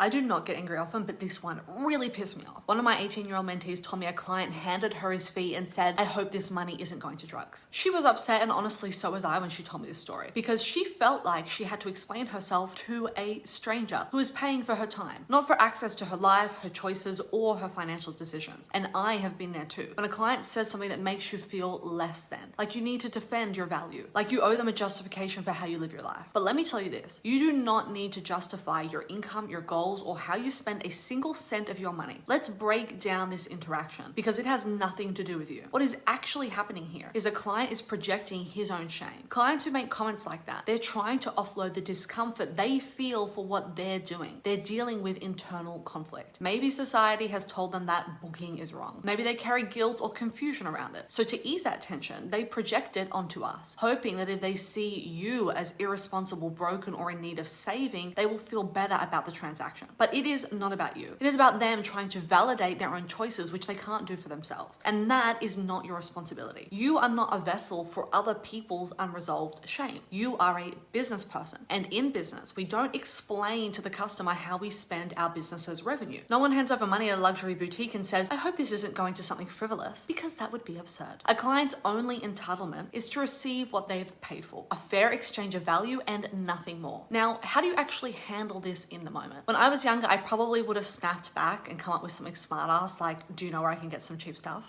I do not get angry often, but this one really pissed me off. One of my 18-year-old mentees told me a client handed her his fee and said, "I hope this money isn't going to drugs." She was upset, and honestly, so was I when she told me this story, because she felt like she had to explain herself to a stranger who was paying for her time, not for access to her life, her choices, or her financial decisions. And I have been there too. When a client says something that makes you feel less than, like you need to defend your value, like you owe them a justification for how you live your life. But let me tell you this, you do not need to justify your income, your goals, or how you spend a single cent of your money. Let's break down this interaction because it has nothing to do with you. What is actually happening here is a client is projecting his own shame. Clients who make comments like that, they're trying to offload the discomfort they feel for what they're doing. They're dealing with internal conflict. Maybe society has told them that booking is wrong. Maybe they carry guilt or confusion around it. So to ease that tension, they project it onto us, hoping that if they see you as irresponsible, broken, or in need of saving, they will feel better about the transaction. But it is not about you. It is about them trying to validate their own choices, which they can't do for themselves. And that is not your responsibility. You are not a vessel for other people's unresolved shame. You are a business person. And in business, we don't explain to the customer how we spend our business's revenue. No one hands over money at a luxury boutique and says, "I hope this isn't going to something frivolous," because that would be absurd. A client's only entitlement is to receive what they've paid for, a fair exchange of value and nothing more. Now, how do you actually handle this in the moment? When I was younger, I probably would have snapped back and come up with something smart ass like, "Do you know where I can get some cheap stuff?"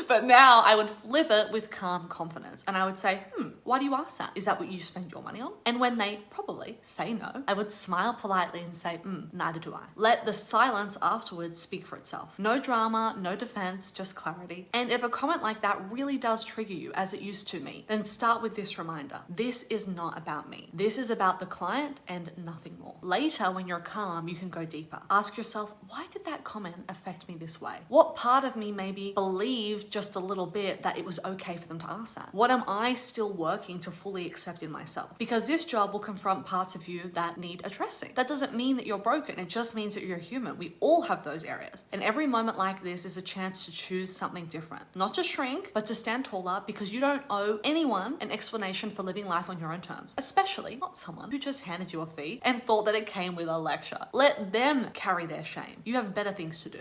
But now I would flip it with calm confidence and I would say, why do you ask that? Is that what you spend your money on? And when they probably say no, I would smile politely and say, neither do I. Let the silence afterwards speak for itself. No drama, no defense, just clarity. And if a comment like that really does trigger you, as it used to me, then start with this reminder. This is not about me. This is about the client and nothing more. Later, when you're calm, you can go deeper. Ask yourself, why did that comment affect me this way? What part of me maybe believed just a little bit that it was okay for them to ask that? What am I still working to fully accept in myself? Because this job will confront parts of you that need addressing. That doesn't mean that you're broken. It just means that you're human. We all have those areas. And every moment like this is a chance to choose something different. Not to shrink, but to stand taller, because you don't owe anyone an explanation for living life on your own terms. Especially not someone who just handed you a fee and thought that it came with a lecture. Let them carry their shame. You have better things to do.